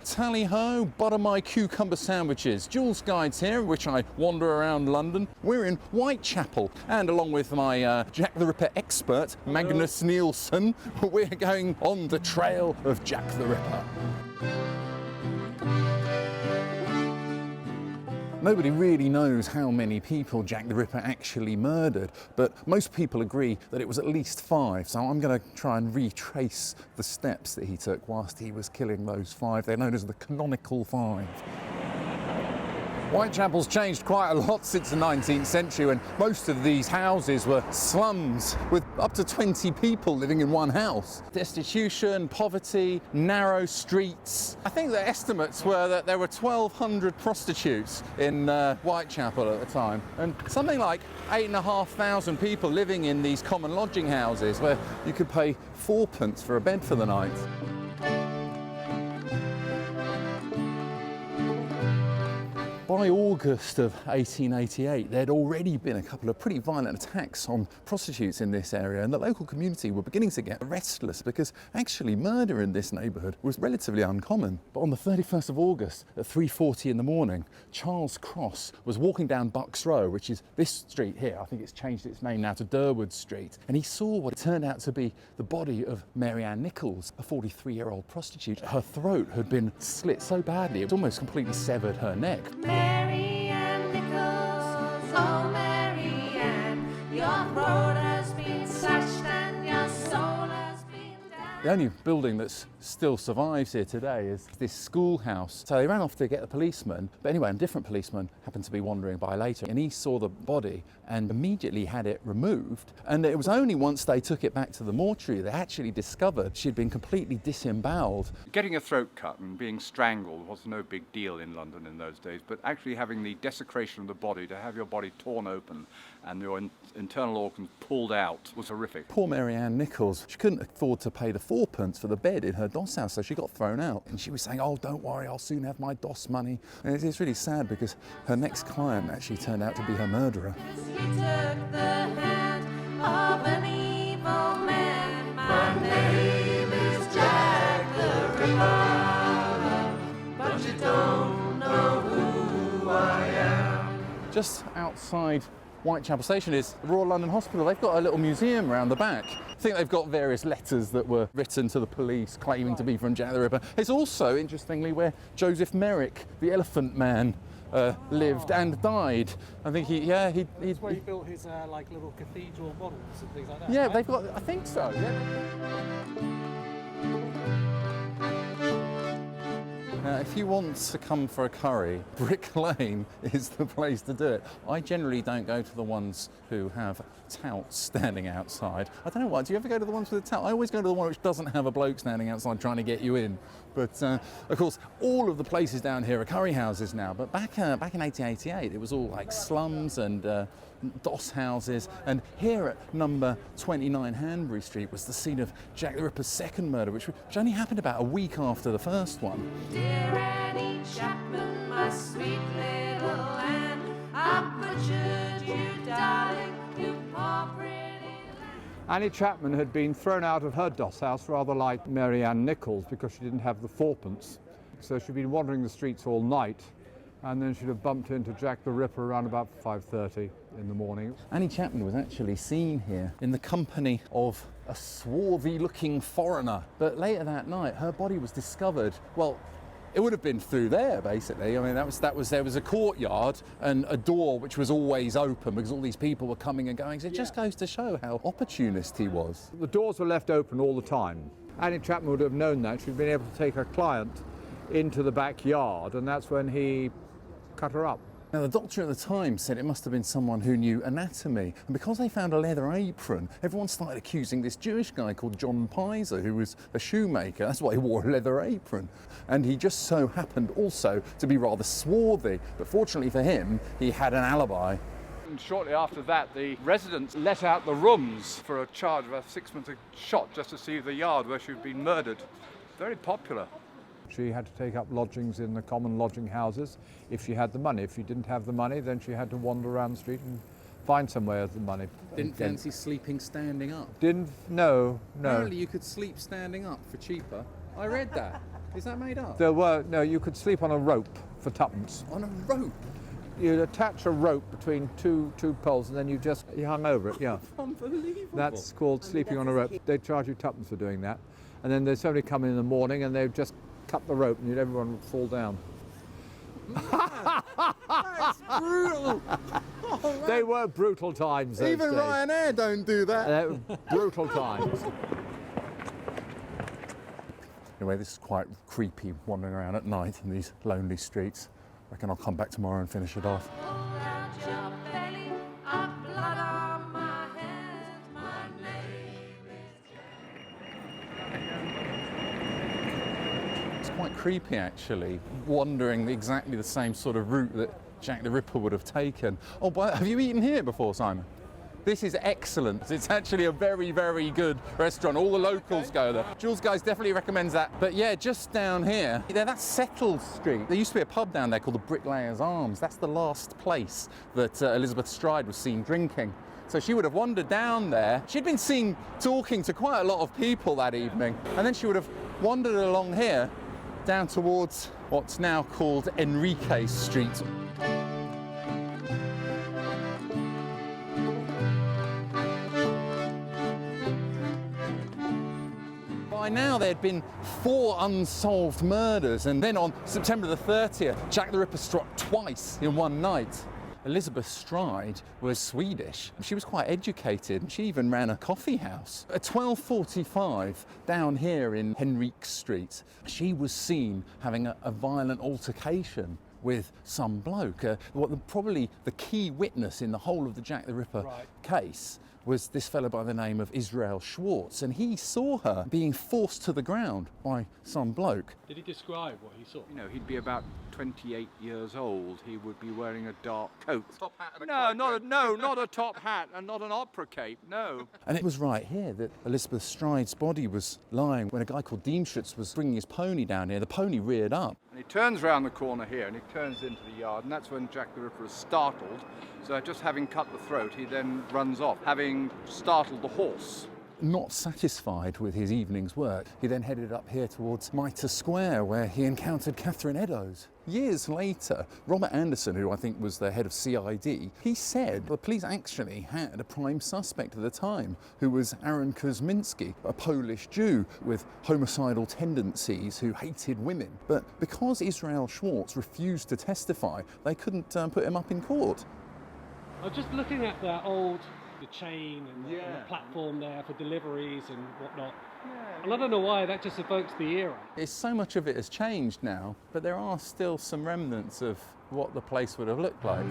Tally-ho, butter my cucumber sandwiches. Joolz Guides here, in which I wander around London. We're in Whitechapel, and along with my Jack the Ripper expert, Magnus Nielsen, we're going on the trail of Jack the Ripper. Nobody really knows how many people Jack the Ripper actually murdered, but most people agree that it was at least 5. So I'm going to try and retrace the steps that he took whilst he was killing those 5. They're known as the canonical 5. Whitechapel's changed quite a lot since the 19th century, when most of these houses were slums with up to 20 people living in one house. Destitution, poverty, narrow streets. I think the estimates were that there were 1,200 prostitutes in Whitechapel at the time, and something like 8,500 people living in these common lodging houses where you could pay 4p for a bed for the night. By August of 1888, there'd already been a couple of pretty violent attacks on prostitutes in this area, and the local community were beginning to get restless because actually murder in this neighbourhood was relatively uncommon. But on the 31st of August at 3:40 in the morning, Charles Cross was walking down Bucks Row, which is this street here. I think it's changed its name now to Durward Street, and he saw what turned out to be the body of Ann Nichols, a 43-year-old prostitute. Her throat had been slit so badly it almost completely severed her neck. Ann Nichols, oh Ann, your throat has been slashed and your soul has been damned. The only building that's still survives here today is this schoolhouse. So they ran off to get the policeman, but anyway, a different policeman happened to be wandering by later, and he saw the body and immediately had it removed. And it was only once they took it back to the mortuary they actually discovered she'd been completely disemboweled. Getting a throat cut and being strangled was no big deal in London in those days, but actually having the desecration of the body, to have your body torn open and your internal organs pulled out, was horrific. Poor Ann Nichols, she couldn't afford to pay the 4p for the bed in her doss house, so she got thrown out. And she was saying, "Oh, don't worry, I'll soon have my doss money." And it's really sad because her next client actually turned out to be her murderer. He took the hand of an evil man. My name is Jack the Ripper, but you don't know who I am. Just outside Whitechapel Station is the Royal London Hospital. They've got a little museum around the back. I think they've got various letters that were written to the police claiming to be from Jack the Ripper. It's also, interestingly, where Joseph Merrick, the Elephant Man, lived and died. I think That's where he built his like little cathedral models and things like that. Yeah, right? they've got, I think so, yeah. Now, if you want to come for a curry, Brick Lane is the place to do it. I generally don't go to the ones who have touts standing outside. I don't know why. Do you ever go to the ones with a tout? I always go to the one which doesn't have a bloke standing outside trying to get you in. But of course, all of the places down here are curry houses now. But back in 1888, it was all like slums and doss houses. And here at number 29 Hanbury Street was the scene of Jack the Ripper's second murder, which only happened about a week after the first one. Dear Annie Chapman, my sweet little Ann, I butchered you, darling, you poor pretty lamb. Annie Chapman had been thrown out of her doss house, rather like Ann Nichols, because she didn't have the 4p. So she'd been wandering the streets all night, and then she'd have bumped into Jack the Ripper around about 5:30 in the morning. Annie Chapman was actually seen here in the company of a swarthy-looking foreigner. But later that night, her body was discovered, well, it would have been through there, basically. I mean, there was a courtyard and a door which was always open because all these people were coming and going. So it just goes to show how opportunist he was. The doors were left open all the time. Annie Chapman would have known that. She'd been able to take her client into the backyard, and that's when he cut her up. Now, the doctor at the time said it must have been someone who knew anatomy, and because they found a leather apron, everyone started accusing this Jewish guy called John Pizer, who was a shoemaker. That's why he wore a leather apron. And he just so happened also to be rather swarthy, but fortunately for him, he had an alibi. And shortly after that, the residents let out the rooms for a charge of a 6p a shot just to see the yard where she'd been murdered. Very popular. She had to take up lodgings in the common lodging houses if she had the money. If she didn't have the money, then she had to wander around the street and find somewhere with the money. Didn't fancy sleeping standing up? No. Apparently you could sleep standing up for cheaper. I read that. Is that made up? No, you could sleep on a rope for tuppence. On a rope? You'd attach a rope between two poles and then you hung over it, yeah. Unbelievable. That's called sleeping on a rope. They charge you tuppence for doing that. And then there's somebody come in the morning and they'd just cut the rope and everyone would fall down. That's brutal. Oh, They were brutal times those even days. Ryanair don't do that. Brutal times. Anyway, this is quite creepy wandering around at night in these lonely streets. I reckon I'll come back tomorrow and finish it off. Pull out your belly, I've blood on my hands. My name is It's quite creepy, actually, wandering exactly the same sort of route that Jack the Ripper would have taken. Oh, but have you eaten here before, Simon? This is excellent. It's actually a very, very good restaurant. All the locals go there. Joolz guys definitely recommends that. But yeah, just down here, that's Settle Street. There used to be a pub down there called the Bricklayer's Arms. That's the last place that Elizabeth Stride was seen drinking. So she would have wandered down there. She'd been seen talking to quite a lot of people that evening. And then she would have wandered along here down towards what's now called Henriques Street. By now there'd been 4 unsolved murders, and then on September the 30th, Jack the Ripper struck twice in one night. Elizabeth Stride was Swedish. She was quite educated. She even ran a coffee house. At 12:45, down here in Henriques Street, she was seen having a violent altercation with some bloke. Probably the key witness in the whole of the Jack the Ripper case was this fellow by the name of Israel Schwartz, and he saw her being forced to the ground by some bloke. Did he describe what he saw? You know, he'd be about 28 years old. He would be wearing a dark coat. Top hat and a Not a top hat and not an opera cape, no. And it was right here that Elizabeth Stride's body was lying when a guy called Diemschutz was bringing his pony down here. The pony reared up. And he turns round the corner here and he turns into the yard, and that's when Jack the Ripper is startled. So just having cut the throat, he then runs off, having startled the horse. Not satisfied with his evening's work, he then headed up here towards Mitre Square, where he encountered Catherine Eddowes. Years later, Robert Anderson, who I think was the head of CID, he said the police actually had a prime suspect at the time, who was Aaron Kuzminski, a Polish Jew with homicidal tendencies who hated women. But because Israel Schwartz refused to testify, they couldn't put him up in court. I was just looking at that the chain and the platform there for deliveries and whatnot. And I don't know why, that just evokes the era. So much of it has changed now, but there are still some remnants of what the place would have looked like.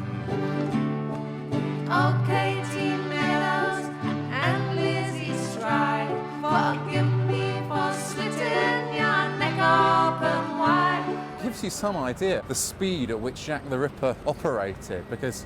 Oh, Katie Meadows and Lizzie Stride, forgive me for slitting your neck open wide. It gives you some idea the speed at which Jack the Ripper operated, because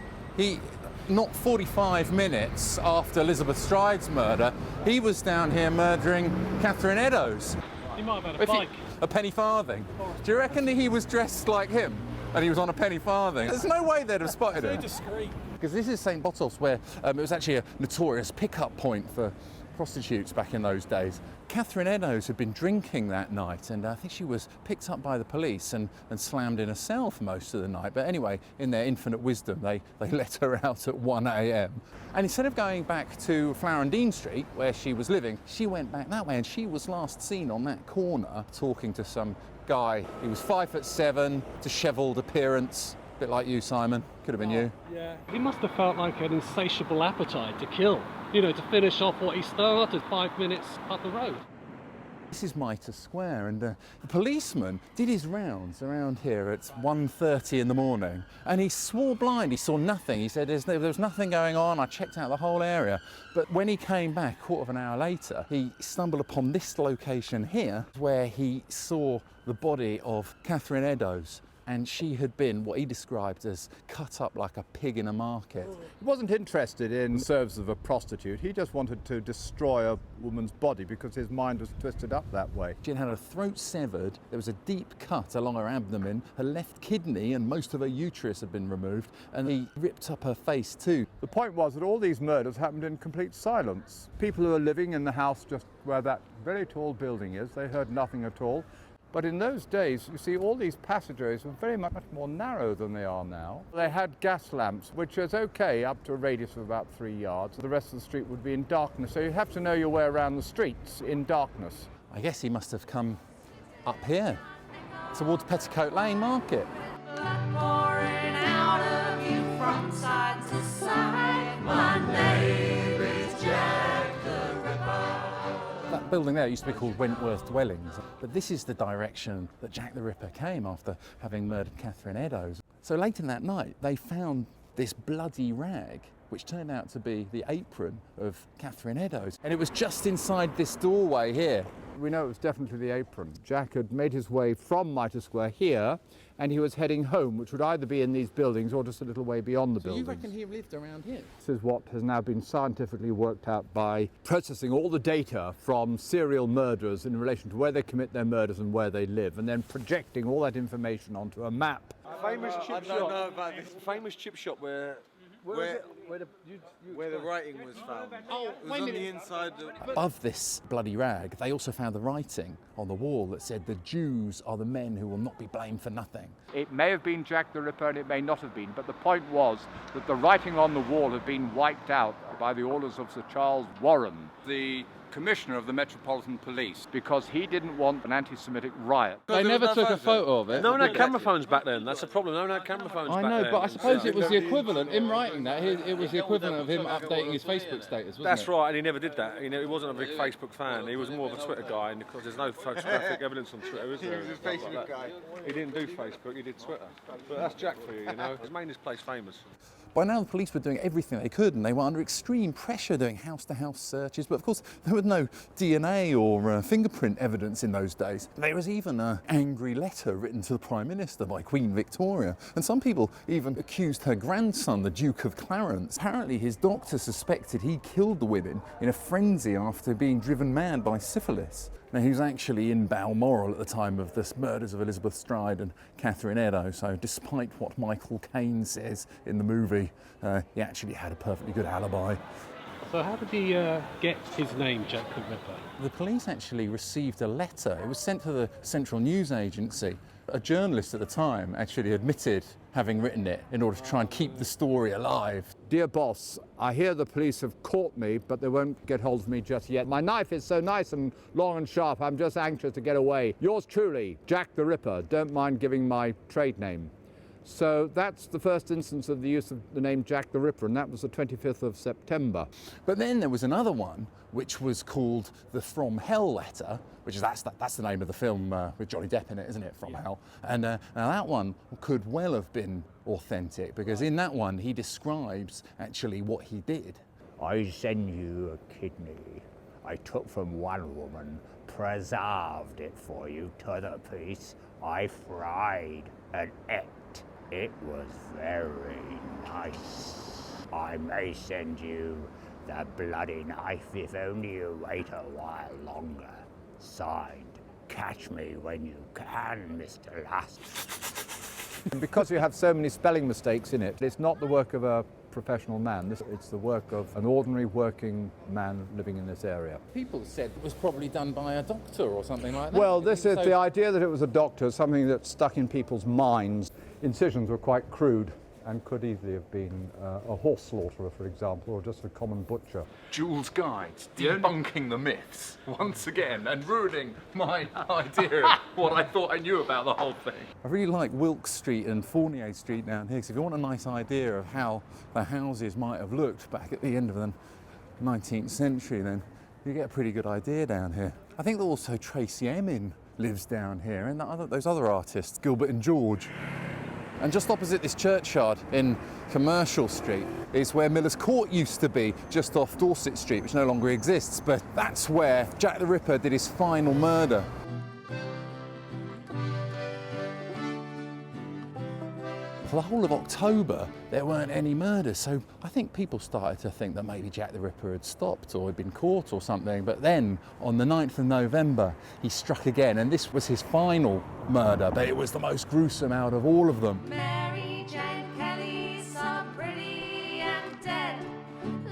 not 45 minutes after Elizabeth Stride's murder, he was down here murdering Catherine Eddowes. He might have had a bike. A penny farthing. Do you reckon that he was dressed like him and he was on a penny farthing? There's no way they'd have spotted him. So discreet. Because this is St Botolph's, where it was actually a notorious pickup point for prostitutes back in those days. Catherine Eddowes had been drinking that night, and I think she was picked up by the police and slammed in a cell for most of the night. But anyway, in their infinite wisdom, they let her out at 1 a.m. And instead of going back to Flower and Dean Street, where she was living, she went back that way, and she was last seen on that corner talking to some guy. He was 5'7", dishevelled appearance. Bit like you, Simon. Could have been you. Yeah. He must have felt like an insatiable appetite to kill. You know, to finish off what he started 5 minutes up the road. This is Mitre Square, and the policeman did his rounds around here at 1:30 in the morning, and he swore blind. He saw nothing. He said there was nothing going on. I checked out the whole area. But when he came back a quarter of an hour later, he stumbled upon this location here, where he saw the body of Catherine Eddowes. And she had been what he described as cut up like a pig in a market. He wasn't interested in the service of a prostitute. He just wanted to destroy a woman's body because his mind was twisted up that way. She had her throat severed, there was a deep cut along her abdomen, her left kidney and most of her uterus had been removed, and he ripped up her face too. The point was that all these murders happened in complete silence. People who were living in the house just where that very tall building is, they heard nothing at all. But in those days, you see, all these passageways were very much more narrow than they are now. They had gas lamps, which was okay up to a radius of about 3 yards. The rest of the street would be in darkness, so you have to know your way around the streets in darkness. I guess he must have come up here, towards Petticoat Lane Market. Blood pouring out of you from side to side. My name is Jack the Ripper. That building there used to be called Wentworth Dwellings, but this is the direction that Jack the Ripper came after having murdered Catherine Eddowes. So late in that night, they found this bloody rag, which turned out to be the apron of Catherine Eddowes. And it was just inside this doorway here. We know it was definitely the apron. Jack had made his way from Mitre Square here, and he was heading home, which would either be in these buildings or just a little way beyond the buildings. You reckon he lived around here? This is what has now been scientifically worked out by processing all the data from serial murderers in relation to where they commit their murders and where they live, and then projecting all that information onto a map. Famous chip shop. I don't know about this. Famous chip shop where the writing was found. Oh, it was on the inside. Above this bloody rag, they also found the writing on the wall that said, "The Jews are the men who will not be blamed for nothing." It may have been Jack the Ripper and it may not have been, but the point was that the writing on the wall had been wiped out by the orders of Sir Charles Warren, the Commissioner of the Metropolitan Police, because he didn't want an anti-Semitic riot. They never took a photo of it. No one had camera phones back then. That's the problem. No one had camera phones back then. I know, but I suppose it was the equivalent. In writing that, it was the equivalent of him updating his Facebook status, wasn't That's it? right, and he never did that. He wasn't a big Facebook fan. He was more of a Twitter guy, and because there's no photographic evidence on Twitter, is there? He was a Facebook guy. He didn't do Facebook, he did Twitter. But that's Jack for you, you know. He's made this place famous. By now the police were doing everything they could, and they were under extreme pressure doing house-to-house searches, but of course there was no DNA or fingerprint evidence in those days. There was even an angry letter written to the Prime Minister by Queen Victoria, and some people even accused her grandson, the Duke of Clarence. Apparently his doctor suspected he killed the women in a frenzy after being driven mad by syphilis. Now, he was actually in Balmoral at the time of the murders of Elizabeth Stride and Catherine Eddowes, so despite what Michael Caine says in the movie, he actually had a perfectly good alibi. So how did he get his name, Jack the Ripper? The police actually received a letter. It was sent to the Central News Agency. A journalist at the time actually admitted having written it in order to try and keep the story alive. Dear boss, I hear the police have caught me, but they won't get hold of me just yet. My knife is so nice and long and sharp, I'm just anxious to get away. Yours truly, Jack the Ripper. Don't mind giving my trade name. So that's the first instance of the use of the name Jack the Ripper, and that was the 25th of September. But then there was another one, which was called the From Hell letter, which is that's the name of the film with Johnny Depp in it, isn't it? From Hell. And now that one could well have been authentic, because in that one he describes actually what he did. I send you a kidney I took from one woman, preserved it for you to the piece. I fried and ate. It was very nice. I may send you the bloody knife if only you wait a while longer. Signed, catch me when you can, Mr. Last. Because you have so many spelling mistakes in it, it's not the work of a professional man. It's the work of an ordinary working man living in this area. People said it was probably done by a doctor or something like that. Well, this is the idea that it was a doctor, something that stuck in people's minds. Incisions were quite crude and could easily have been a horse slaughterer, for example, or just a common butcher. Joolz Guides, debunking the myths once again and ruining my idea of what I thought I knew about the whole thing. I really like Wilkes Street and Fournier Street down here, because if you want a nice idea of how the houses might have looked back at the end of the 19th century, then you get a pretty good idea down here. I think also Tracy Emin lives down here, and those other artists, Gilbert and George. And just opposite this churchyard in Commercial Street is where Miller's Court used to be, just off Dorset Street, which no longer exists, but that's where Jack the Ripper did his final murder. For the whole of October, there weren't any murders, so I think people started to think that maybe Jack the Ripper had stopped or had been caught or something, but then on the 9th of November, he struck again, and this was his final murder, but it was the most gruesome out of all of them. Mary Jane Kelly, so pretty and dead,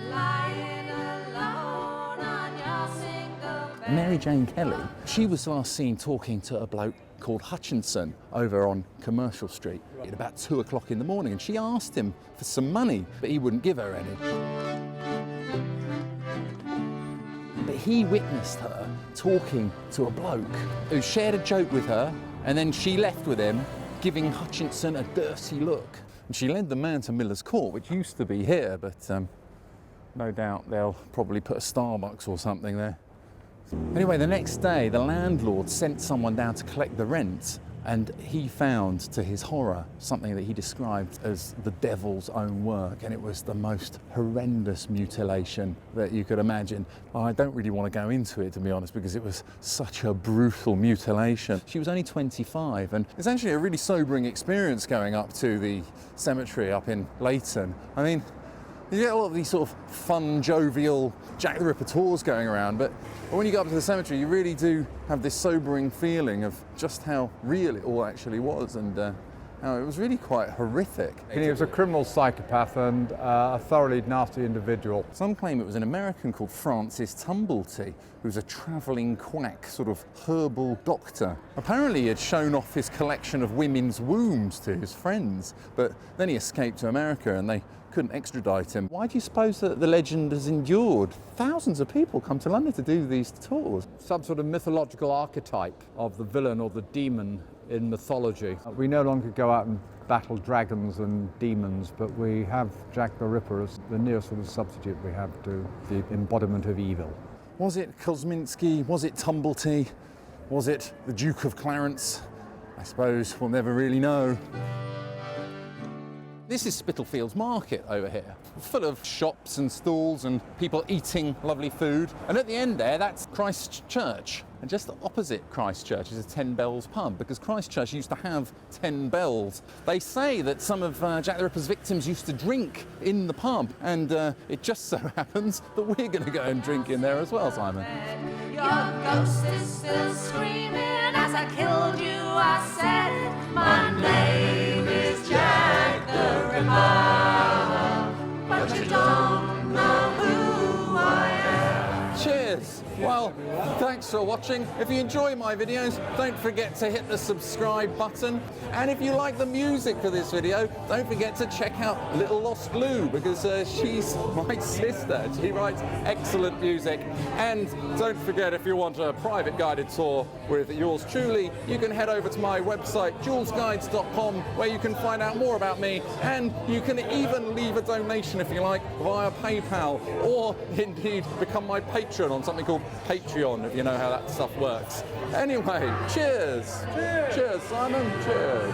lying alone on your single bed. Mary Jane Kelly, she was last seen talking to a bloke called Hutchinson over on Commercial Street at about 2 o'clock in the morning, and she asked him for some money, but he wouldn't give her any. But he witnessed her talking to a bloke who shared a joke with her, and then she left with him, giving Hutchinson a dirty look. And she led the man to Miller's Court, which used to be here, but no doubt they'll probably put a Starbucks or something there. Anyway, the next day, the landlord sent someone down to collect the rent, and he found, to his horror, something that he described as the devil's own work, and it was the most horrendous mutilation that you could imagine. I don't really want to go into it, to be honest, because it was such a brutal mutilation. She was only 25, and it's actually a really sobering experience going up to the cemetery up in Leighton. I mean, you get a lot of these sort of fun, jovial Jack the Ripper tours going around, but when you go up to the cemetery, you really do have this sobering feeling of just how real it all actually was, and how it was really quite horrific. He was a criminal psychopath and a thoroughly nasty individual. Some claim it was an American called Francis Tumblety, who was a travelling quack, sort of herbal doctor. Apparently he had shown off his collection of women's wombs to his friends, but then he escaped to America and they couldn't extradite him. Why do you suppose that the legend has endured? Thousands of people come to London to do these tours. Some sort of mythological archetype of the villain or the demon in mythology. We no longer go out and battle dragons and demons, but we have Jack the Ripper as the nearest sort of substitute we have to the embodiment of evil. Was it Kosminski? Was it Tumblety? Was it the Duke of Clarence? I suppose we'll never really know. This is Spitalfields Market over here, full of shops and stalls and people eating lovely food. And at the end there, that's Christ Church. And just opposite Christ Church is a 10 Bells pub, because Christ Church used to have 10 bells. They say that some of Jack the Ripper's victims used to drink in the pub, and it just so happens that we're going to go and drink in there as well, Simon. Your ghost is still screaming as I killed you, I said, my name is Jack the Ripper, but you don't know who I am. Cheers! Well, thanks for watching. If you enjoy my videos, don't forget to hit the subscribe button. And if you like the music for this video, don't forget to check out Little Lost Lou, because she's my sister. She writes excellent music. And don't forget, if you want a private guided tour with yours truly, you can head over to my website, joolzguides.com, where you can find out more about me, and you can even leave a donation, if you like, via PayPal, or indeed become my patron on something called Patreon, if you know how that stuff works. Anyway, cheers! Cheers, Simon! Cheers!